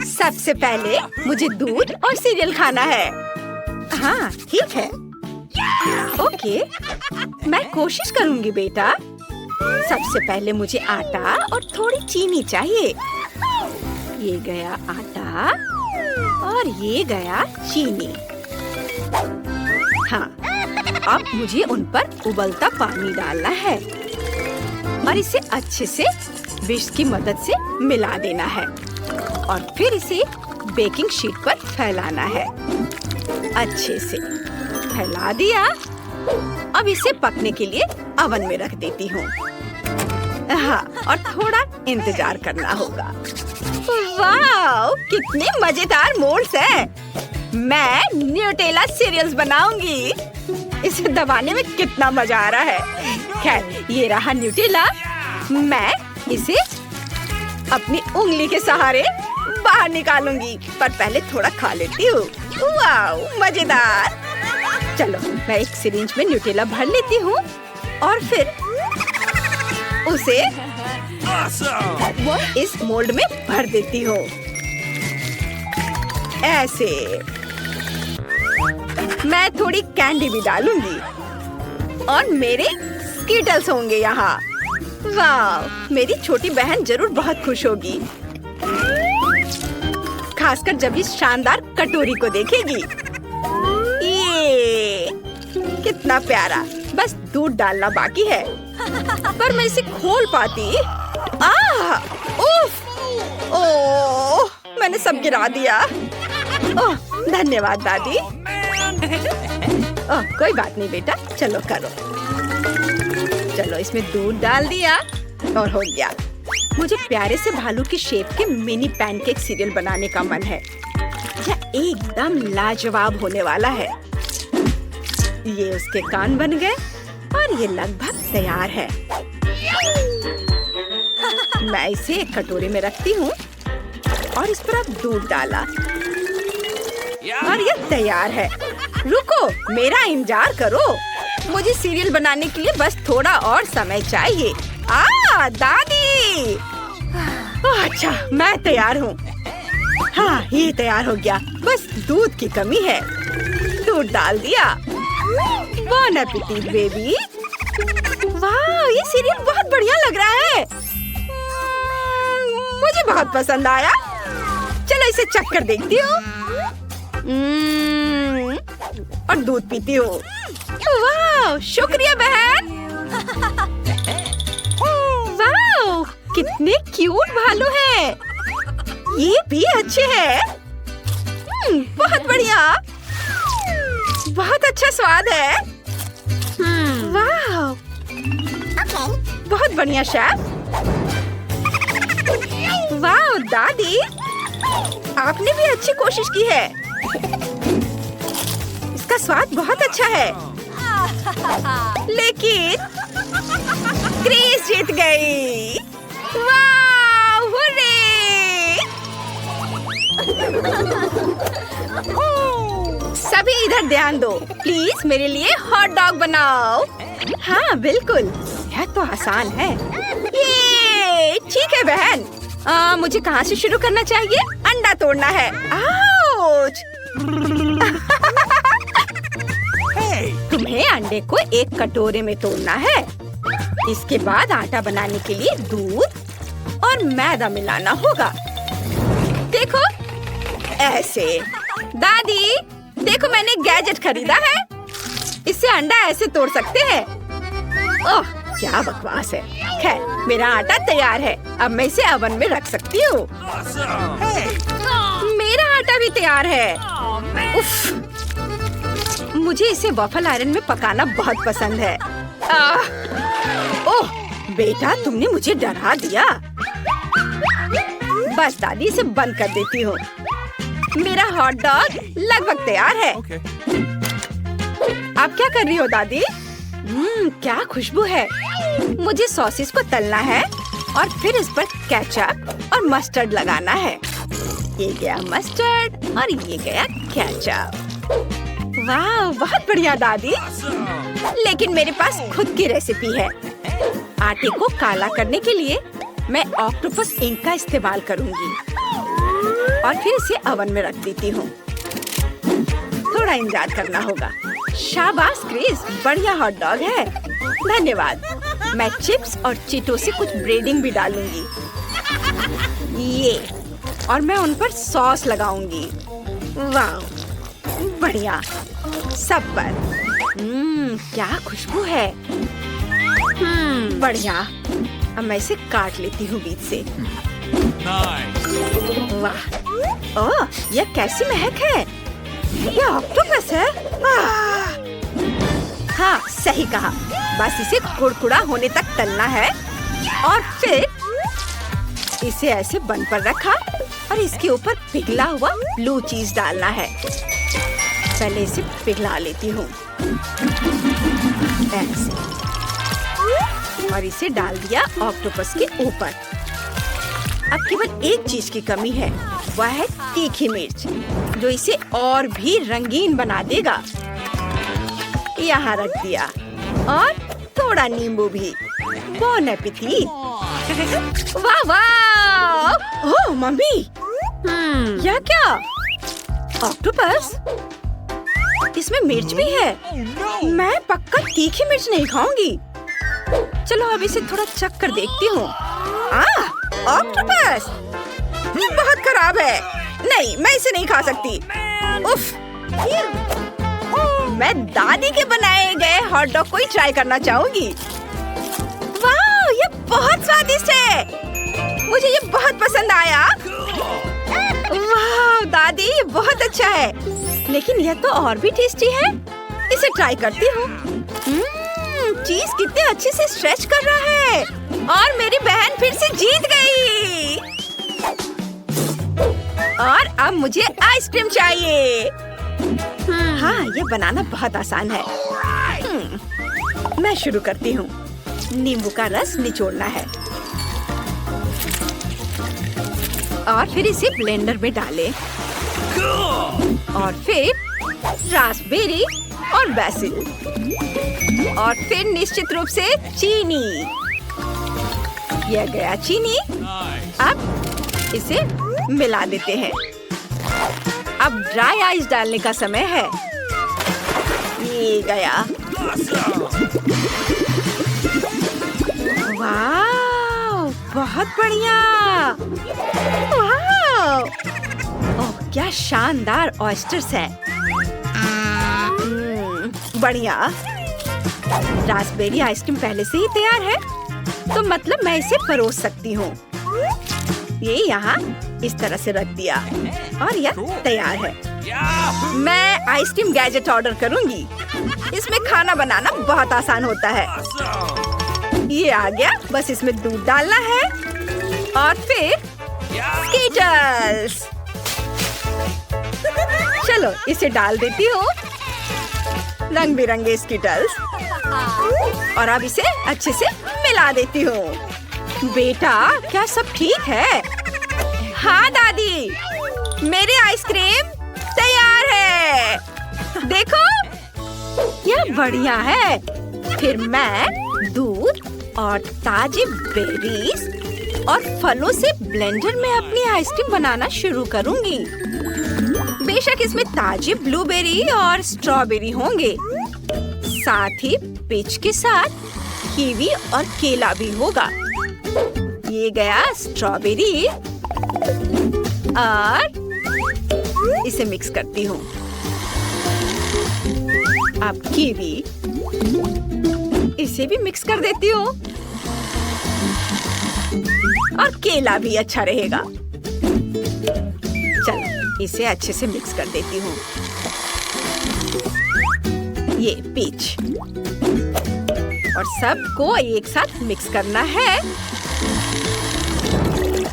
सबसे पहले मुझे दूध और सीरियल खाना है। हाँ, ठीक है। ओके, मैं कोशिश करूंगी बेटा। सबसे पहले मुझे आटा और थोड़ी चीनी चाहिए। ये गया आटा और ये गया चीनी। हाँ, अब मुझे उन पर उबलता पानी डालना है और इसे अच्छे से विस्क की मदद से मिला देना है और फिर इसे बेकिंग शीट पर फैलाना है। अच्छे से फैला दिया। अब इसे पकने के लिए ओवन में रख देती हूँ। हाँ, और थोड़ा इंतजार करना होगा। वाह, कितने मजेदार मोल्ड्स हैं। मैं न्यूटेला सीरियल्स बनाऊंगी। इसे दबाने में कितना मजा आ रहा है। खैर, ये रहा न्यूटेला। मैं इसे अपनी उंगली के सहारे बाहर निकालूंगी, पर पहले थोड़ा खा लेती हूँ। वाह, मजेदार। चलो, मैं एक सिरिंज में न्यूटेला भर लेती हूँ और फिर उसे इस मोल्ड में भर देती हूँ। ऐसे मैं थोड़ी कैंडी भी डालूंगी और मेरे स्कीटल्स होंगे यहाँ। वाह, मेरी छोटी बहन जरूर बहुत खुश होगी, खासकर जब इस शानदार कटोरी को देखेगी। ये कितना प्यारा। बस दूध डालना बाकी है, पर मैं इसे खोल पाती। उफ! ओह, मैंने सब गिरा दिया। ओह, धन्यवाद दादी। ओह, कोई बात नहीं बेटा, चलो करो। चलो, इसमें दूध डाल दिया और हो गया। मुझे प्यारे से भालू की शेप के मिनी पैनकेक सीरियल बनाने का मन है। यह एकदम लाजवाब होने वाला है। ये उसके कान बन गए और ये लगभग तैयार है। मैं इसे एक कटोरी में रखती हूँ और इस पर अब दूध डाला और ये तैयार है। रुको, मेरा इंतजार करो। मुझे सीरियल बनाने के लिए बस थोड़ा और समय चाहिए। दादी! अच्छा, मैं तैयार हूँ। हाँ, ये तैयार हो गया। बस दूध की कमी है। दूध डाल दिया। बॉन एपेटिट बेबी। वाह, ये सीरियल बहुत बढ़िया लग रहा है। मुझे बहुत पसंद आया। चलो, इसे चख कर देखती हूँ और दूध पीती हूँ। वाह, शुक्रिया बहन। वाह, कितने क्यूट भालू हैं। ये भी अच्छे हैं। बहुत बढ़िया। बहुत अच्छा स्वाद है। वाह, बहुत बढ़िया शेफ। वाह दादी, आपने भी अच्छी कोशिश की है। इसका स्वाद बहुत अच्छा है। लेकिन क्रिस जीत गई। वाह, हुर्रे! सभी इधर ध्यान दो। प्लीज मेरे लिए हॉट डॉग बनाओ। हाँ बिल्कुल, यह तो आसान है। ये ठीक है बहन। मुझे कहाँ से शुरू करना चाहिए? अंडा तोड़ना है। आउच! तुम्हें अंडे को एक कटोरे में तोड़ना है। इसके बाद आटा बनाने के लिए दूध और मैदा मिलाना होगा। देखो, ऐसे। दादी, देखो मैंने गैजेट खरीदा है। इससे अंडा ऐसे तोड़ सकते हैं। ओह, क्या बकवास है। खैर, मेरा आटा तैयार है। अब मैं इसे ओवन में रख सकती हूँ। मेरा आटा भी तैयार है। उफ, मुझे इसे वॉफल आयरन में पकाना बहुत पसंद है। ओह, बेटा तुमने मुझे डरा दिया। बस दादी, इसे बंद कर देती हूँ। मेरा हॉट डॉग लगभग तैयार है। आप क्या कर रही हो दादी? क्या खुशबू है। मुझे सॉसेस को तलना है और फिर इस पर केचप और मस्टर्ड लगाना है। ये गया मस्टर्ड और ये गया केचप। वाह, बहुत बढ़िया दादी। लेकिन मेरे पास खुद की रेसिपी है। आटे को काला करने के लिए मैं ऑक्टोपस इंक का इस्तेमाल करूंगी और फिर इसे ओवन में रख देती हूँ। थोड़ा इंतजार करना होगा। शाबाश क्रिस, बढ़िया हॉट डॉग है। धन्यवाद। मैं चिप्स और चीटो से कुछ ब्रेडिंग भी डालूंगी। ये, और मैं उन पर सॉस लगाऊंगी। वाह, बढ़िया। सब पर। क्या खुशबू है। बढ़िया। अब मैं इसे काट लेती हूँ बीच से। वाह, ओह, यह कैसी महक है। यह ऑक्टोपस है। हाँ, सही कहा। बस इसे कुड़कुड़ा होने तक तलना है और फिर इसे ऐसे बन पर रखा और इसके ऊपर पिघला हुआ ब्लू चीज डालना है। पहले इसे पिघला लेती हूँ ऐसे, और इसे डाल दिया ऑक्टोपस के ऊपर। अब केवल एक चीज की कमी है, वह है तीखी मिर्च, जो इसे और भी रंगीन बना देगा। यहाँ रख दिया, और थोड़ा नींबू भी। बॉन एपेटिट। वाह वाह! ओह मम्मी, यह क्या? ऑक्टोपस? इसमें मिर्च भी है। मैं पक्का तीखी मिर्च नहीं खाऊंगी। चलो अब इसे थोड़ा चख कर देखती हूँ। ऑक्टोपस! ये बहुत खराब है। नहीं, मैं इसे नहीं खा सकती। उफ! मैं दादी के बनाए गए हॉट डॉग को ही ट्राई करना चाहूंगी। वाह, ये बहुत स्वादिष्ट है। मुझे ये बहुत पसंद आया। वाह दादी, ये बहुत अच्छा है। लेकिन यह तो और भी टेस्टी है। इसे ट्राई करती हूँ। चीज कितने अच्छे से स्ट्रेच कर रहा है, और मेरी बहन फिर से जीत गई। और अब मुझे आइसक्रीम चाहिए। हाँ, ये बनाना बहुत आसान है। मैं शुरू करती हूँ। नींबू का रस निचोड़ना है और फिर इसे ब्लेंडर में डालें, और फिर रास्पबेरी और बेसिल, और फिर निश्चित रूप से चीनी। यह गया चीनी। अब इसे मिला देते हैं। अब ड्राई आइस डालने का समय है। ये गया। वाह, बहुत बढ़िया। वाह, ओह क्या शानदार ऑयस्टर्स है। बढ़िया। रास्पबेरी आइसक्रीम पहले से ही तैयार है, तो मतलब मैं इसे परोस सकती हूँ। ये यहाँ इस तरह से रख दिया और यह तैयार है। मैं आइसक्रीम गैजेट ऑर्डर करूँगी। इसमें खाना बनाना बहुत आसान होता है। ये आ गया, बस इसमें दूध डालना है और फिर स्कीटल्स। चलो इसे डाल देती हूँ, रंग बिरंगे स्कीटल्स, और अब इसे अच्छे से मिला देती हूँ। बेटा, क्या सब ठीक है? हाँ दादी, मेरी आइसक्रीम तैयार है। देखो, यह बढ़िया है। फिर मैं दूध और ताजे बेरीज और फलों से ब्लेंडर में अपनी आइसक्रीम बनाना शुरू करूंगी। बेशक इसमें ताजे ब्लूबेरी और स्ट्रॉबेरी होंगे, साथ ही पीच के साथ कीवी और केला भी होगा। ये गया स्ट्रॉबेरी, और इसे मिक्स करती हूँ। अब कीवी, इसे भी मिक्स कर देती हूँ, और केला भी अच्छा रहेगा। चलो इसे अच्छे से मिक्स कर देती हूँ। ये पीच, और सबको एक साथ मिक्स करना है।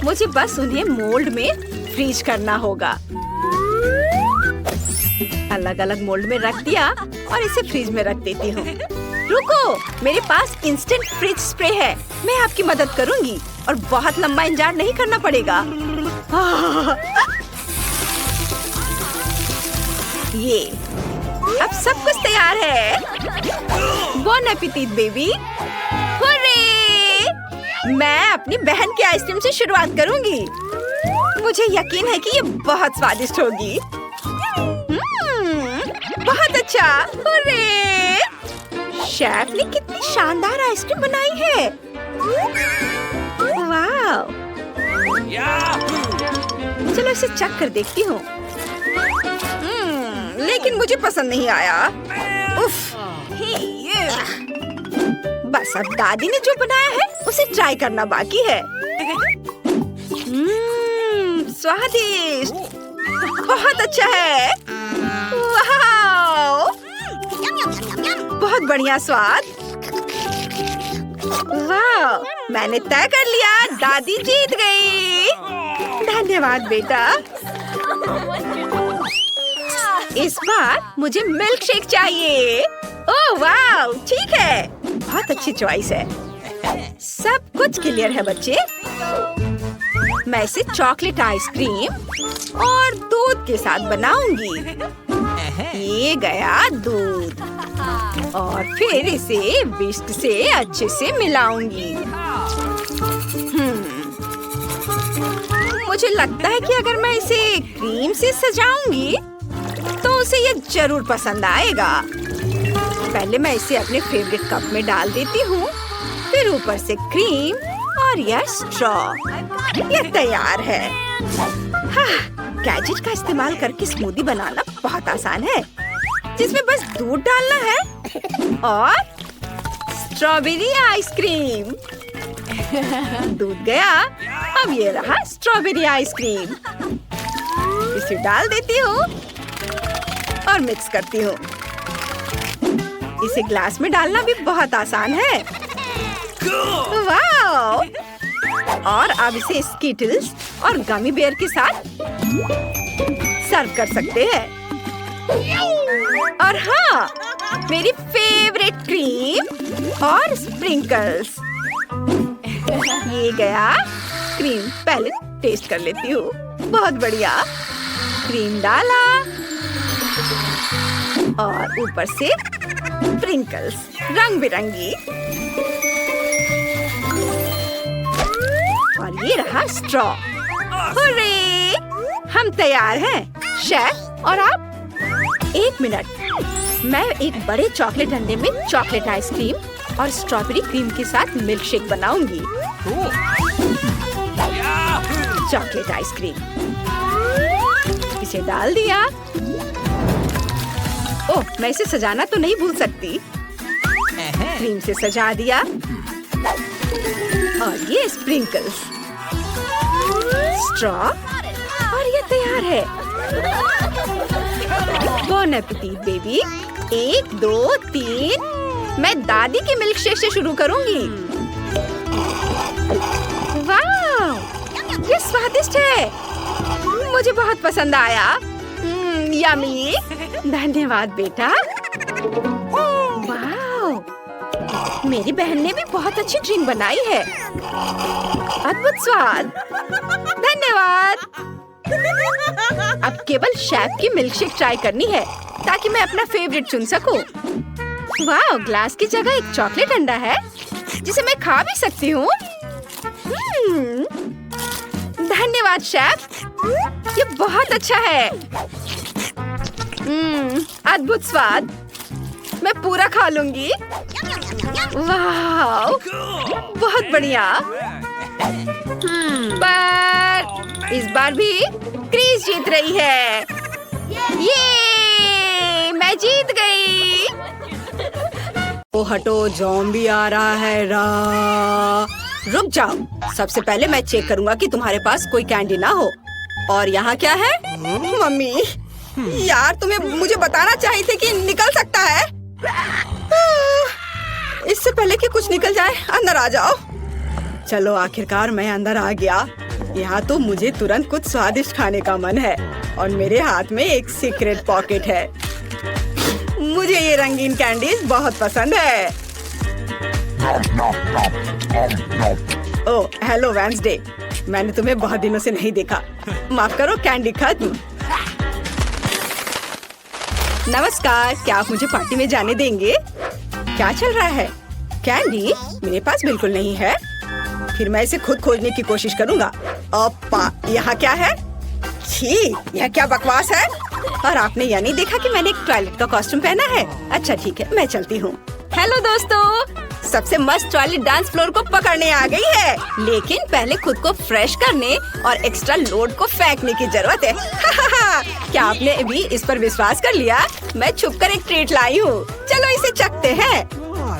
मुझे बस उन्हें मोल्ड में फ्रीज करना होगा। अलग अलग मोल्ड में रख दिया और इसे फ्रीज में रख देती हूँ। रुको, मेरे पास इंस्टेंट फ्रिज स्प्रे है। मैं आपकी मदद करूँगी और बहुत लंबा इंतजार नहीं करना पड़ेगा। ये, अब सब कुछ तैयार है। बॉन एपेटिट बेबी। हुर्रे! मैं अपनी बहन की आइसक्रीम से शुरुआत करूंगी। मुझे यकीन है कि ये बहुत स्वादिष्ट होगी। बहुत अच्छा। अरे शेफ ने कितनी शानदार आइसक्रीम बनाई है। वाह। चलो इसे चख कर देखती हूँ। लेकिन मुझे पसंद नहीं आया। उफ। बस अब दादी ने जो बनाया है उसे ट्राई करना बाकी है। स्वादिष्ट। बहुत अच्छा है। वाह। बहुत बढ़िया स्वाद। वाह, मैंने तय कर लिया, दादी जीत गई। धन्यवाद बेटा। इस बार मुझे मिल्क शेक चाहिए। ओह वाह, ठीक है। बहुत अच्छी चॉइस है। सब कुछ क्लियर है बच्चे। मैं इसे चॉकलेट आइसक्रीम और दूध के साथ बनाऊंगी। ये गया दूध और फिर इसे विस्क से अच्छे से मिलाऊंगी। मुझे लगता है कि अगर मैं इसे क्रीम से सजाऊंगी तो उसे ये जरूर पसंद आएगा। पहले मैं इसे अपने फेवरेट कप में डाल देती हूँ, फिर ऊपर से क्रीम और यह स्ट्रॉ। यह तैयार है। गैजेट का इस्तेमाल करके स्मूदी बनाना बहुत आसान है, जिसमें बस दूध डालना है और स्ट्रॉबेरी आइसक्रीम। दूध गया, अब ये रहा स्ट्रॉबेरी आइसक्रीम। इसे डाल देती हूँ और मिक्स करती हूँ। इसे ग्लास में डालना भी बहुत आसान है। वाह! और अब इसे स्कीटल्स और गमी बेयर के साथ सर्व कर सकते हैं। और हाँ, मेरी फेवरेट क्रीम और स्प्रिंकल्स। ये गया क्रीम। पहले टेस्ट कर लेती हूँ। बहुत बढ़िया। क्रीम डाला और ऊपर से स्प्रिंकल्स रंग बिरंगी। और ये रहा स्ट्रॉ। हुर्रे! हम तैयार हैं। शेफ और आप? एक मिनट। मैं एक बड़े चॉकलेट अंडे में चॉकलेट आइसक्रीम और स्ट्रॉबेरी क्रीम के साथ मिल्क शेक बनाऊंगी। चॉकलेट आइसक्रीम, इसे डाल दिया। ओह, मैं इसे सजाना तो नहीं भूल सकती। क्रीम से सजा दिया और ये स्प्रिंकल्स, स्ट्रॉ और ये तैयार है। Bone appétit baby. 1 2 3। मैं दादी के मिल्क शेक से शुरू करूंगी। वाह, ये स्वादिष्ट है। मुझे बहुत पसंद आया। यम्मी। धन्यवाद बेटा। वाह, मेरी बहन ने भी बहुत अच्छी ड्रिंक बनाई है। अद्भुत स्वाद। धन्यवाद। अब केवल शेफ की मिल्कशेक ट्राई करनी है ताकि मैं अपना फेवरेट चुन सकूं। वाह, ग्लास की जगह एक चॉकलेट अंडा है जिसे मैं खा भी सकती हूँ। धन्यवाद शेफ, ये बहुत अच्छा है। अद्भुत स्वाद। मैं पूरा खा लूंगी। वाह, बहुत बढ़िया। पर इस बार भी क्रीज जीत रही है। ये मैं जीत गई। ओ हटो, ज़ॉम्बी आ रहा है। रुक जाओ, सबसे पहले मैं चेक करूंगा कि तुम्हारे पास कोई कैंडी ना हो। और यहाँ क्या है? मम्मी, यार तुम्हें मुझे बताना चाहिए थे कि निकल सकता है। इससे पहले कि कुछ निकल जाए, अंदर आ जाओ। चलो, आखिरकार मैं अंदर आ गया। यहाँ तो मुझे तुरंत कुछ स्वादिष्ट खाने का मन है और मेरे हाथ में एक सीक्रेट पॉकेट है। मुझे ये रंगीन कैंडीज बहुत पसंद है। ओह, हेलो वेंसडे। मैंने तुम्हें बहुत दिनों से नहीं देखा। माफ करो, कैंडी खत्म। नमस्कार, क्या आप मुझे पार्टी में जाने देंगे? क्या चल रहा है? कैंडी मेरे पास बिल्कुल नहीं है। फिर मैं इसे खुद खोजने की कोशिश करूँगा। ओप्पा, यहाँ क्या है? छी, यह क्या बकवास है? और आपने यह नहीं देखा कि मैंने एक टॉयलेट का कॉस्ट्यूम पहना है? अच्छा ठीक है, मैं चलती हूँ। हेलो दोस्तों, सबसे मस्त टॉयलेट डांस फ्लोर को पकड़ने आ गई है, लेकिन पहले खुद को फ्रेश करने और एक्स्ट्रा लोड को फेंकने की जरूरत है। क्या आपने अभी इस पर विश्वास कर लिया? मैं छुपकर एक ट्रीट लाई हूँ, चलो इसे चखते हैं।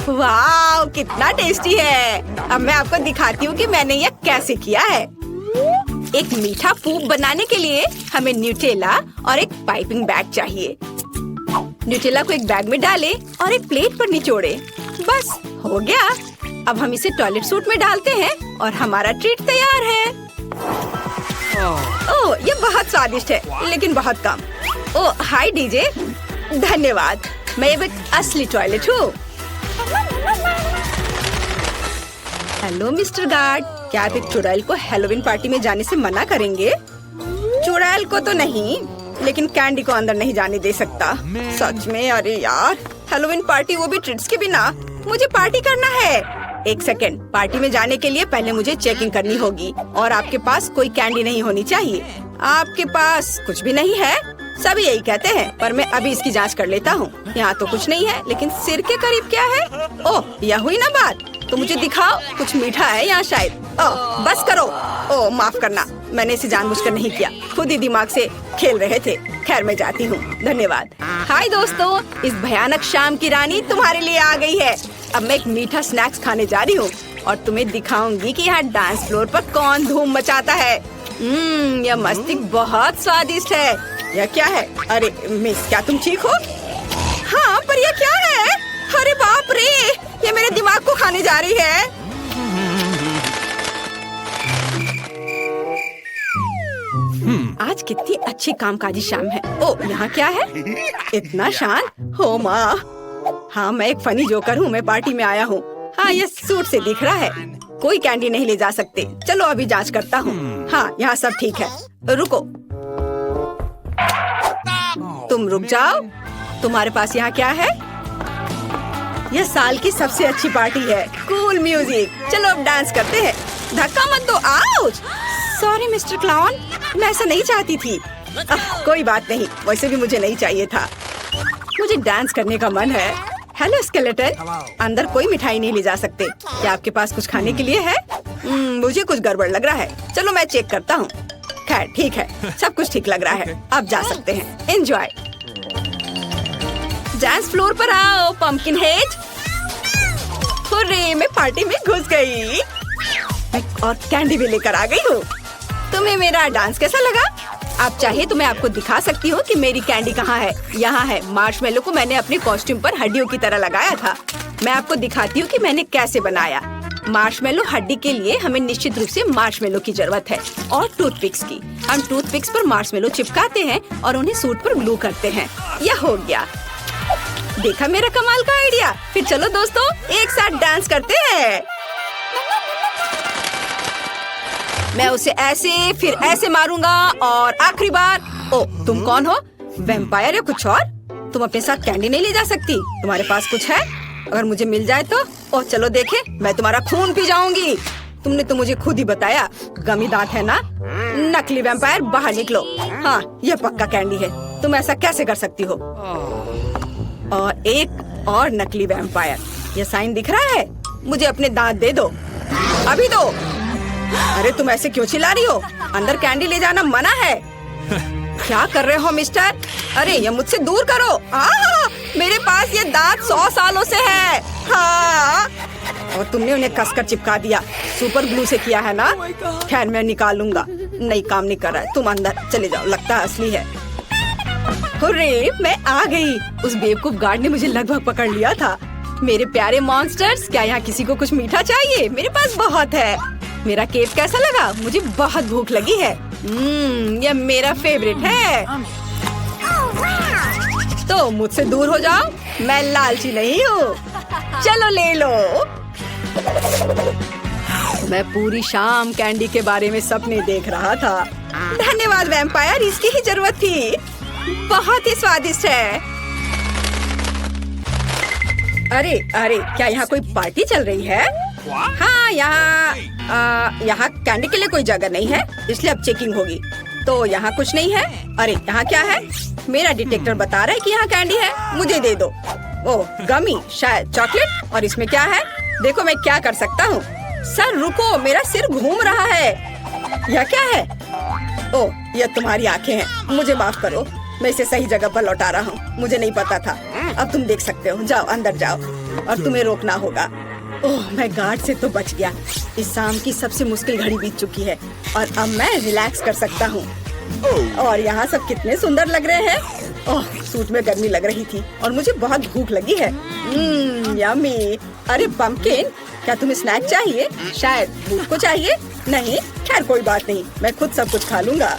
वाह, कितना टेस्टी है। अब मैं आपको दिखाती हूँ कि मैंने यह कैसे किया है। एक मीठा पूप बनाने के लिए हमें न्यूटेला और एक पाइपिंग बैग चाहिए। न्यूटेला को एक बैग में डालें और एक प्लेट पर निचोड़े। बस हो गया। अब हम इसे टॉयलेट सूट में डालते हैं और हमारा ट्रीट तैयार है। ओह, ये बहुत स्वादिष्ट है, लेकिन बहुत कम। ओह, हाय डीजे, धन्यवाद। मैं अब एक असली टॉयलेट हूँ। हेलो मिस्टर गार्ड, क्या आप एक चुड़ैल को हैलोवीन पार्टी में जाने से मना करेंगे? चुड़ैल को तो नहीं, लेकिन कैंडी को अंदर नहीं जाने दे सकता। सच में? अरे यार, हैलोवीन पार्टी, वो भी ट्रीट्स के बिना। मुझे पार्टी करना है। एक सेकेंड, पार्टी में जाने के लिए पहले मुझे चेकिंग करनी होगी और आपके पास कोई कैंडी नहीं होनी चाहिए। आपके पास कुछ भी नहीं है? सभी यही कहते हैं, पर मैं अभी इसकी जांच कर लेता हूँ। यहाँ तो कुछ नहीं है, लेकिन सिर के करीब क्या है? ओह, यह हुई ना बात। तो मुझे दिखाओ, कुछ मीठा है यहाँ शायद। ओह, बस करो। ओह, माफ करना, मैंने इसे जानबूझकर नहीं किया, खुद ही दिमाग से खेल रहे थे। खैर, मैं जाती हूँ, धन्यवाद। हाय दोस्तों, इस भयानक शाम की रानी तुम्हारे लिए आ गई है। अब मैं एक मीठा स्नैक्स खाने जा रही हूँ और तुम्हें दिखाऊंगी कि यहाँ डांस फ्लोर पर कौन धूम मचाता है। यह मस्तिष्क बहुत स्वादिष्ट है। यह क्या है? अरे मिस, क्या तुम ठीक हो? हाँ, पर यह क्या है? अरे बाप रे, ये मेरे दिमाग को खाने जा रही है। आज कितनी अच्छी कामकाजी शाम है। ओह, यहाँ क्या है? इतना शांत। हो माँ, हाँ, मैं एक फनी जोकर हूँ, मैं पार्टी में आया हूँ। हाँ, ये सूट से दिख रहा है। कोई कैंडी नहीं ले जा सकते। चलो अभी जांच करता हूँ। हाँ, यहाँ सब ठीक है। रुको, तुम रुक जाओ। तुम्हारे पास यहाँ क्या है? यह साल की सबसे अच्छी पार्टी है। Cool music. चलो अब डांस करते हैं। धक्का मत दो। आउच! सॉरी मिस्टर क्लाउन, मैं ऐसा नहीं चाहती थी। कोई बात नहीं, वैसे भी मुझे नहीं चाहिए था। मुझे डांस करने का मन है। हेलो स्केलेटन, अंदर कोई मिठाई नहीं ले जा सकते। क्या आपके पास कुछ खाने के लिए है? मुझे कुछ गड़बड़ लग रहा है। चलो मैं चेक करता हूँ। खैर ठीक है, सब कुछ ठीक लग रहा है। अब जा सकते हैं। एंजॉय। डांस फ्लोर पर आओ पंपकिन हेड। हुर्रे, मैं पार्टी में घुस गई और कैंडी भी लेकर आ गई हूँ। तुम्हें मेरा डांस कैसा लगा? आप चाहे तो मैं आपको दिखा सकती हूँ कि मेरी कैंडी कहाँ है। यहाँ है। मार्शमेलो को मैंने अपने कॉस्ट्यूम पर हड्डियों की तरह लगाया था। मैं आपको दिखाती हूँ कि मैंने कैसे बनाया। मार्शमेलो हड्डी के लिए हमें निश्चित रूप से मार्शमेलो की जरूरत है और टूथपिक्स की। हम टूथपिक्स पर मार्शमेलो चिपकाते हैं और उन्हें सूट पर ग्लू करते हैं। यह हो गया। देखा मेरा कमाल का आइडिया? फिर चलो दोस्तों, एक साथ डांस करते हैं। मैं उसे ऐसे फिर ऐसे मारूंगा और आखिरी बार। ओ, तुम कौन हो? वैम्पायर या कुछ और? तुम अपने साथ कैंडी नहीं ले जा सकती। तुम्हारे पास कुछ है? अगर मुझे मिल जाए तो। ओ, चलो देखे, मैं तुम्हारा खून पी जाऊंगी। तुमने तो मुझे खुद ही बताया, गमी दांत है ना? नकली वैम्पायर, बाहर निकलो। हाँ, यह पक्का कैंडी है। तुम ऐसा कैसे कर सकती हो? और एक और नकली वैम्पायर। यह साइन दिख रहा है? मुझे अपने दांत दे दो, अभी दो। अरे तुम ऐसे क्यों चिल्ला रही हो? अंदर कैंडी ले जाना मना है। क्या कर रहे हो मिस्टर? अरे ये मुझसे दूर करो। मेरे पास ये दांत 100 सालों से है। हाँ, और तुमने उन्हें कसकर चिपका दिया। सुपर ग्लू से किया है ना? खैर मैं निकालूंगा। नहीं, काम नहीं कर रहा है। तुम अंदर चले जाओ, लगता है असली है। हुर्रे, मैं आ गई। उस बेवकूफ गार्ड ने मुझे लगभग पकड़ लिया था। मेरे प्यारे मॉन्स्टर्स, क्या यहाँ किसी को कुछ मीठा चाहिए? मेरे पास बहुत है। मेरा केक कैसा लगा? मुझे बहुत भूख लगी है। यह मेरा फेवरेट है। तो मुझसे दूर हो जाओ, मैं लालची नहीं हूँ। चलो ले लो। मैं पूरी शाम कैंडी के बारे में सपने देख रहा था। धन्यवाद वैम्पायर, इसकी ही जरूरत थी। बहुत ही स्वादिष्ट है। अरे अरे, क्या यहाँ कोई पार्टी चल रही है? हाँ, यहाँ यहाँ कैंडी के लिए कोई जगह नहीं है, इसलिए अब चेकिंग होगी। तो यहाँ कुछ नहीं है। अरे यहाँ क्या है? मेरा डिटेक्टर बता रहा है कि यहाँ कैंडी है, मुझे दे दो। ओह गमी, शायद चॉकलेट। और इसमें क्या है? देखो मैं क्या कर सकता हूँ। सर रुको, मेरा सिर घूम रहा है। यह क्या है? ओह यह तुम्हारी आंखें हैं, मुझे माफ करो, मैं इसे सही जगह पर लौटा रहा हूँ, मुझे नहीं पता था। अब तुम देख सकते हो, जाओ अंदर जाओ और तुम्हें रोकना होगा। ओह मैं गार्ड से तो बच गया। इस शाम की सबसे मुश्किल घड़ी बीत चुकी है और अब मैं रिलैक्स कर सकता हूँ। और यहाँ सब कितने सुंदर लग रहे हैं। ओह सूट में गर्मी लग रही थी और मुझे बहुत भूख लगी है। यम्मी। अरे पम्पकिन, क्या तुम्हें स्नैक चाहिए? शायद भूख को चाहिए। नहीं, खैर कोई बात नहीं, मैं खुद सब कुछ खा लूँगा।